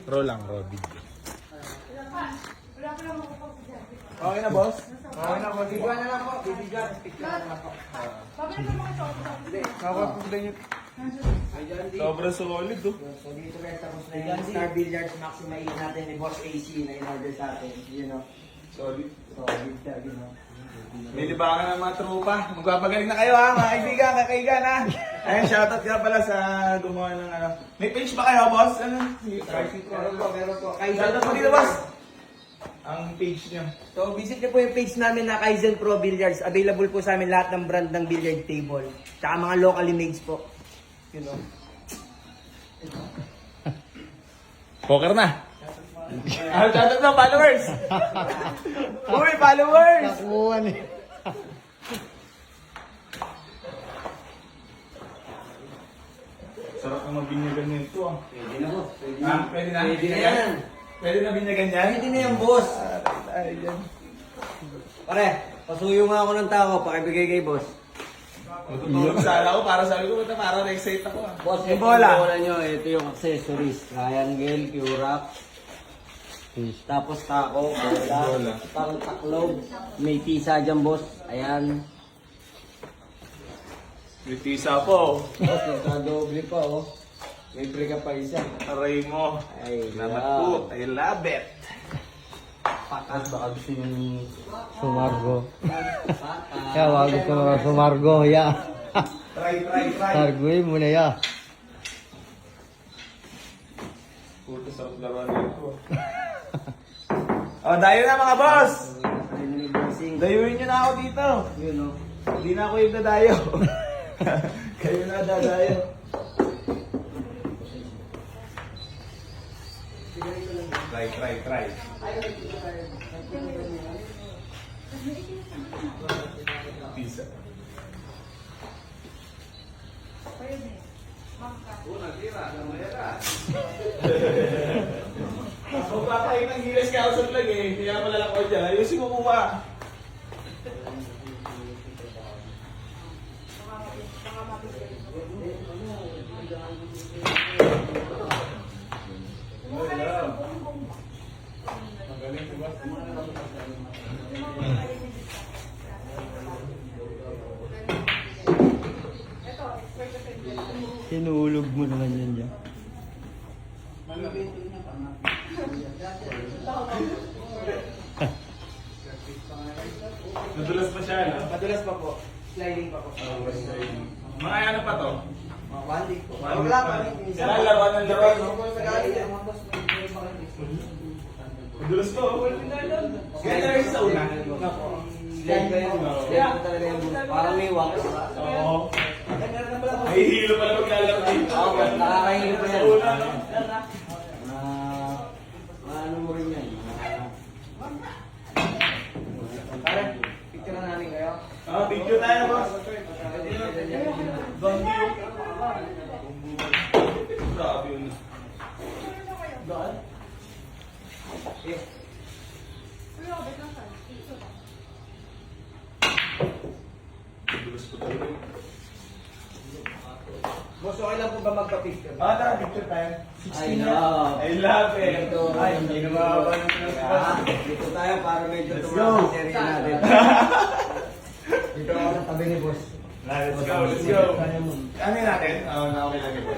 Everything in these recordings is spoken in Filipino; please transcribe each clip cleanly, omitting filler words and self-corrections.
Raw lang, raw video. Okay na, boss? Okay na po. Bibigyan na lang po. Bibigyan. Picture na lang po. Nakakapagda niyo. Sobrang solid, oh. So dito guys, tapos na yung Star Billiards Maxima natin ni Boss AC na in-order sa atin. You know. Solid. So, bigyan, you know. May libangan ng mga tropa. Magpapagaling na kayo, ha? Mga kaibigan, kakaigan, ha? Ayun, shoutout nga pala sa gumawa ng ano. May page ba kayo, boss? Ano? Meron po. Shoutout mo dito, boss. Ang page niyo. So, visit niyo po yung page namin na Kaizen Pro Billiards. Available po sa amin lahat ng brand ng billiard table. Tsaka mga locally made po. You know. Poker na. Shoutout ng followers! Uy, followers! Nakuha ni. Sarap na mabinyagan nito, ah. Pwede na po. Pwede na? Pwede na yan. Pwede na binyagan yan? Pwede na yan, boss. Ay, yan. Pare, pasuyo nga ako ng tao. Pakibigay kay boss. Matutulog sana ako para sabi ko, para na-excite ako, ah. Boss, Yung ito bola. yung bola nyo. Ito yung accessories. Triangle, Q-Rock. Tapos tako, bola. Pang taklob. May tisa dyan, boss. Ayan. May tisa po. Boss, nagkadoble pa, oh. May ka pa isa. Aray mo. Ay, Salamat po. I love it. Pakas, baka gusto nyo ni... Sumargo. Pakas. Ya, wag ko na sumargo, ya. Try. Sargoy mo na, ya. Puto sarap laruan nito. Oh, dayo na mga boss! Dayuin nyo na ako dito. Yun, oh. Hindi na ako yung dadayo. Kayo na dadayo. Try. Pizza. Kung papahin ng gilas ka ako sa vlog eh, kaya malalak ko dyan. Ayusin mo kuha. Magaling si boss. Sinulog mo naman yan, ya. Nadulas pa siya, no? Madulas pa po. Sliding pa po. Mga ano pa to? Mga one day po. One Wala day pa. pa. Sila laruan ng laruan, no? Nadulas to, oh. Ganda rin sa una. Slide pa yan. Slide pa talaga yung parang may wax. Oo. May hilo pala maglalaro dito. Oo, nakakahilo pa yan. Sa una, no? Ano mo rin yan? Pare, picture na namin kayo. Ah, video tayo, boss. Bambi yung... Grabe yun. Daan? Eh, Nadulas po talaga. boss, okay lang po ba magpa-picture? Ah, tara, picture tayo. I love. I love it. Ito, Ay, hindi na mababa ng Dito tayo para medyo Let's tumulong go. sa area natin. Dito ako sa tabi ni boss. Let's go. Ano yun natin? Oo, na okay lang ito.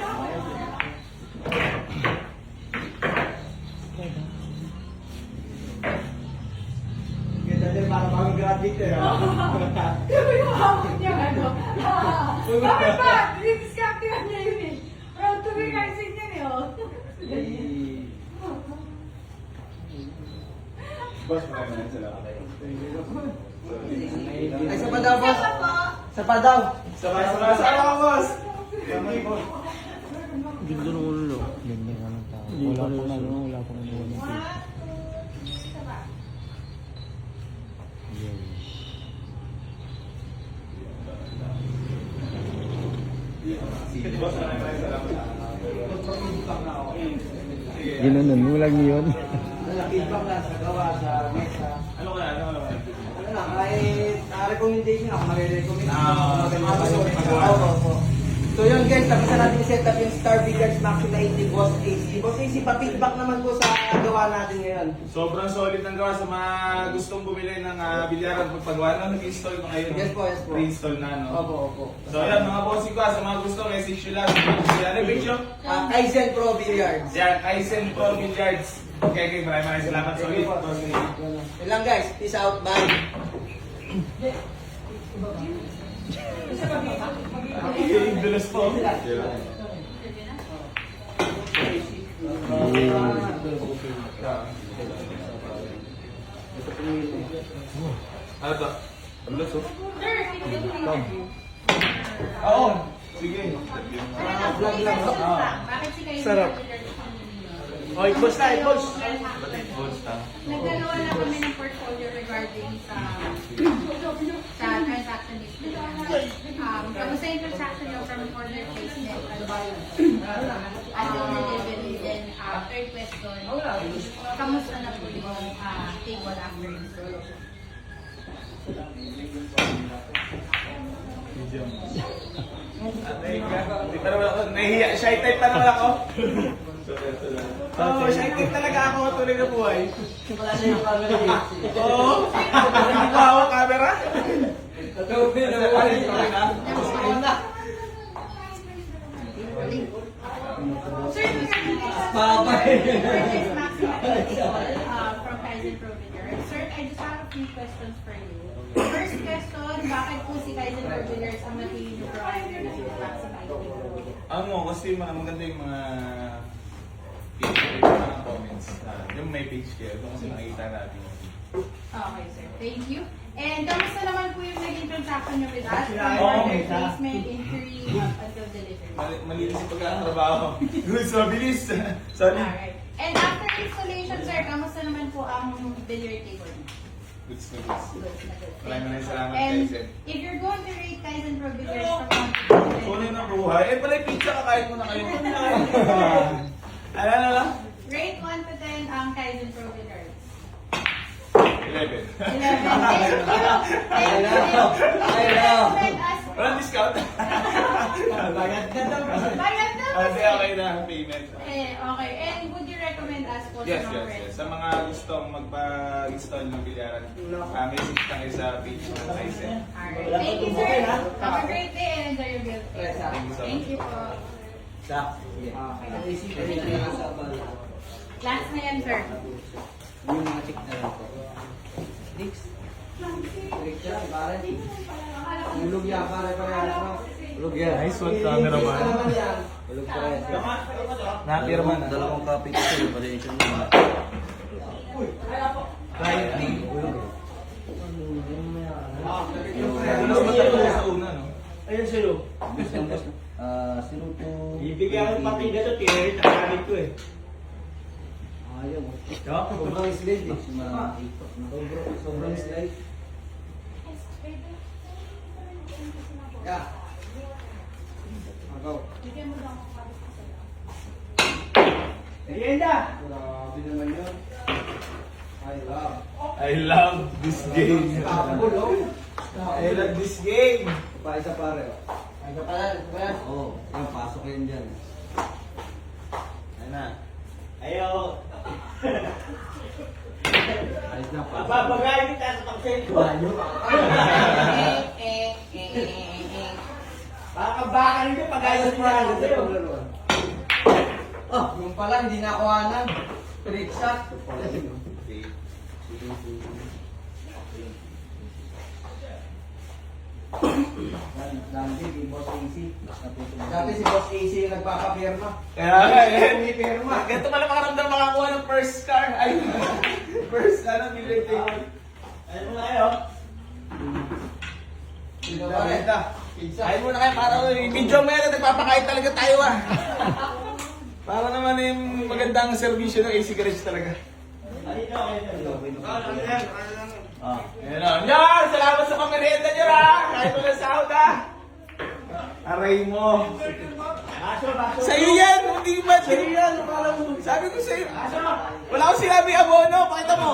Ganda din para bagong graduate eh. Sabi ko, hawak niya ano. Sabi pa, didiscount niya yun eh. Proud to be rising niya eh, oh. Boss, maraming salamat. Ay, sa pa daw, boss. Sa pa daw. Sama-sama ka, boss. Ganda ng ulo. Ganda ka ng tao. Wala pang ano, wala pang ano. Boss, maraming salamat. Ginanon mo lang yun. Feedback na sa gawa, sa mesa. Ano ka? Ano lang, kahit recommendation ako, marirecommend. Ah, Maganda pa yun. Oo, oo. So yun guys, tapos na natin set up yung Star Billiards Maxima 80 Boss AC. Boss AC, pa-feedback naman po sa gawa natin ngayon. Sobrang solid ng gawa sa mga gustong bumili ng bilyaran pagpagawa na nag-install ko ngayon. Yes po, yes po. Pre-install na, no? Opo, opo. So yan, mga bossing ko, sa mga gusto, message nyo lang. Yan ang page nyo. Kaizen Pro Billiards. Yan, Kaizen Pro Billiards. Okay, maraming salamat. Solid. Yun lang guys, peace out, bye. Okay, dulas po. Ano to? Dulas oh. Sir, interview. Oo. Sige. Vlog lang. Bakit si Kaizen Sarap. Oy, boss na, boss. Boss, Nagdalawa na kami ng portfolio regarding sa transaction history. Kamusta yung transaction nyo from order placement until delivery? Then, third question, kamusta na po yung table after installation? Hindi pa naman ako, nahihiya. Shy type pa naman ako. Oo, shy type talaga ako tuloy na buhay. Wala na yung camera. Oo. Hindi ko hawak camera. Okay na. Sir, Bye-bye. From Kaizen Pro Billiards. Sir, I just have a few questions for you. First question, bakit po si Kaizen Pro Billiards ang matindi provider ng Maxima 80? Ano, kasi mga maganda yung mga picture, yung mga comments. Yung may page kayo, doon kasi nakikita natin. Okay, sir. Thank you. And kamusta naman po yung naging transaction niyo with us? From Oo, order may placement, inquiry, up until delivery. Malinis yung pagkakatrabaho. Good, so bilis. Sorry. Alright. And after installation, sir, kamusta naman po ang billiard table niyo? Goods na goods. Good na good. Maraming salamat, And Kaizen. if you're going to rate Kaizen Pro Billiards from 1 to 10, Kunin ng buhay. Eh, pala yung pizza, kakain mo na kayo. Ano lang? rate 1 to 10 ang Kaizen Pro Billiards. 11. 11. Thank you. Thank you. Recommend us. Walang discount. Bayad ka daw. Bayad na po, Kasi sir. okay na ang payment. Okay. And would you recommend us po Yes, sa mga yes, friends? yes. Sa mga gustong magpa-install ng bilyaran, message lang kayo sa page ng Kaizen. Alright. Thank you, sir. Have a great day and enjoy your build. Thank you so much. Thank you po. Last na yan, sir. Yung mga check na lang po. Dix. Ulog yan, pare-pare. Ulog yan. Nice one, cameraman. Ulog pare. Napirman. Dalawang copy ko sa'yo, pasensya na. Client name. Ulog. Mas matagal sa una, no? Ayun sa'yo. Sino to? Ibigyan ang pakida to, tinari takalin ko eh. Ayaw. Sobrang slide eh. Sobrang slide. Yeah. Agaw. Bigyan mo lang ako kabit ko sa lang. Merienda! Grabe naman yun. I love. I love this game. Bulong. I love this game. Pa isa pare. Ay ka pala. Oo. Yan, pasok yan dyan. Ayun na. Ayaw. Ayos na, pasok. Babagayin kita sa pagsend ko. Baka nito pag-ayos mo lang sa'yo. Oh, yung pala, hindi na kuhanan. Trick shot. Okay. Dati si Boss AC yung nagpapapirma. Kaya nga, hindi pirma. Ganito pala makaramdam makakuha ng first car. Ay, first, billiard table. Ayun mo na kayo. Ayun muna kayo, para video mo yan, nagpapakain talaga tayo Para naman yung magandang servisyo ng AC Garage talaga. Dito, Ayan o. Yan! Salamat sa pamerienda nyo kahit walang sahod Aray mo. Sa'yo yan! Hindi ba? Sa'yo yan! Sabi ko sa'yo. Wala akong sinabi abono. Pakita mo.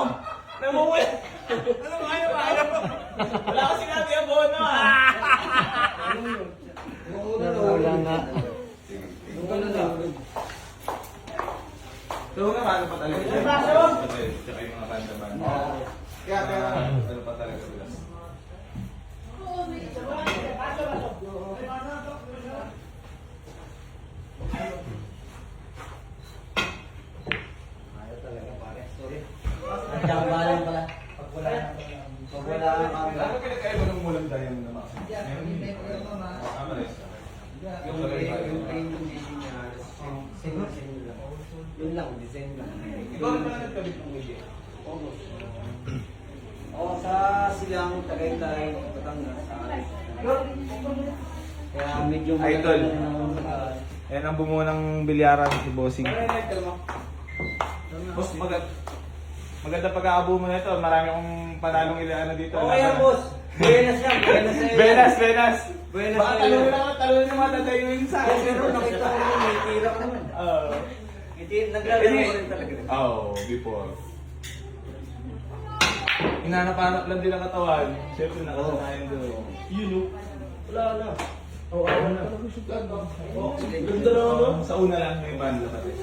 Namumuwi. Wala akong sinabi abono Wala na. Tsaka yung mga banda-banda. Kaya, ano pa talaga bilas. Nagkambalan pala. Pag wala ang camera. Ano pinagkaiba ng mulang dahil ng mga? Yung presentation niya, single lang. Yun lang, design lang. Ikaw rin pala nagkabit ng media? Oo, sa Silang, Tagaytay, Batangas, sa alis. Kaya medyo Idol. maganda. Yan ang bumuo ng bilyaran si Bossing. Boss, maganda pag-aabo mo na ito. Marami akong panalong ilaan dito. Okay yan, boss. Buenas yan, buenas yan. Benas. Buenas Baka sa'yo. talon yung mga tatayuin sa akin. Pero nakita ko naman, may tira ka naman. Naglalaro ko rin talaga. Before. Hinanap-hanap lang din ang katawan. Siyempre nakasanayan doon. Yun o. Wala na. Ganda lang no? Sa una lang may banda natin.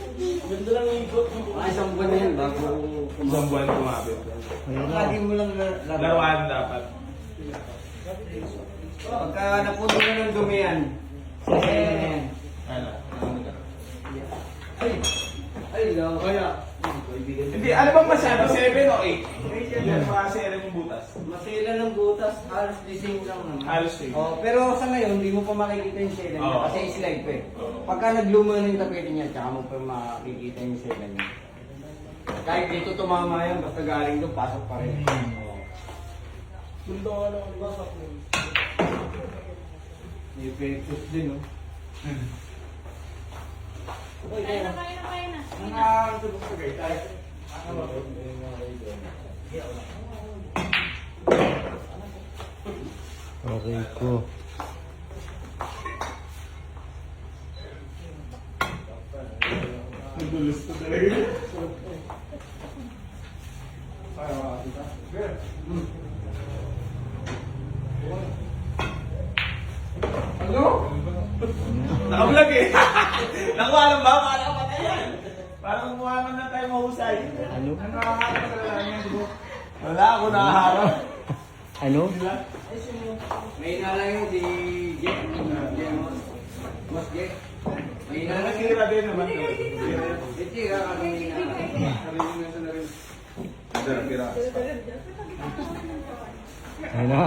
Ganda lang yung ikot. Mga isang buwan na yan bago Isang buwan kumabit. Lagi mo lang Laruan dapat. Pagka napuno na ng dumi yan, sasaya na yan. Ano? Ay, lang. Kaya, Hindi, ano bang masyado? 7 o 8? Yung mga 7 yung butas. masila ng butas, halos dising lang naman. Halos same. Oh, pero sa ngayon, hindi mo pa makikita yung sila niya Oo. kasi slide ko eh. Oo. Pagka nagluma na yung tapete niya, tsaka mo pa makikita yung sila niya. Kahit dito tumama yan, basta galing doon, pasok pa rin. Mundo ka lang, basak mo. May pectus din, no? Kaya na. Nakakatulog sa gay. Tayo. Okay ko. Nagulos ko talaga. Ano? Naka-vlog eh. Nakuha lang ba? Para ka patayan. Parang mukha man na tayo mahusay. Ano? Ano nakakata ka lang yan, di ba? Wala ako nakaharap. Ano? May nalang yung di Jeff. Mas Jeff. May nalang yung Nakakira din naman to. tira kami na. Sarili na sa narin. Sarap, kira. Ayun na.